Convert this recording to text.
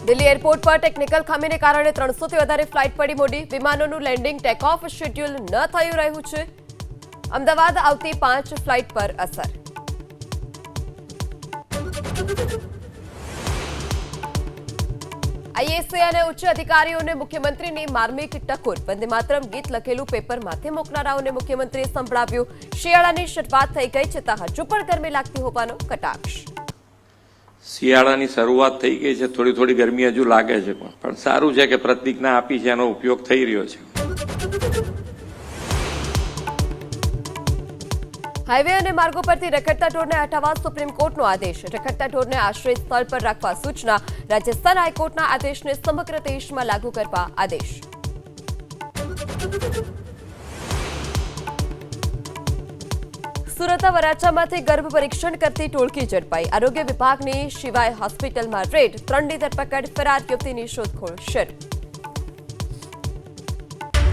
Delhi airport પર technical ખામીને કારણે 300 થી વધારે ફ્લાઇટ પડી મોડી. વિમાનોનું લેન્ડિંગ ટેક ઓફ શેડ્યુલ ન થઈ રહ્યું છે. અમદાવાદ આવતી 5 ફ્લાઇટ પર અસર. આઈએસએ અને ઉચ્ચ અધિકારીઓને મુખ્યમંત્રીની માર્મિક ટકોર. વંદે માતરમ ગીત લખેલું પેપર માથે મૂકનારાઓને મુખ્યમંત્રીએ સંભળાવ્યું. શિયાળાની શરૂઆત થઈ ગઈ છતાં હજુ પણ ગરમી લાગતી હોવાનો કટાક્ષ. શિયાળાની શરૂઆત થઈ ગઈ છે, થોડી થોડી ગરમી હજુ લાગે છે, પણ સારું છે કે પ્રતિજ્ઞા આપી છે, એનો ઉપયોગ થઈ રહ્યો છે. હાઈવે અને માર્ગો પરથી રખડતા ઢોરને હટાવવા સુપ્રીમ કોર્ટનો આદેશ. રખડતા ઢોરને આશ્રય સ્થળ પર રાખવા સૂચના. રાજસ્થાન હાઈકોર્ટના આદેશને સમગ્ર દેશમાં લાગુ કરવા આદેશ. સુરત વરાછામાંથી ગર્ભ પરીક્ષણ કરતી ટોળકી ઝડપાઈ. આરોગ્ય વિભાગની શિવાય હોસ્પિટલમાં રેડ. 3ની ધરપકડ. ફરાર યુવતીની શોધખોળ શરૂ.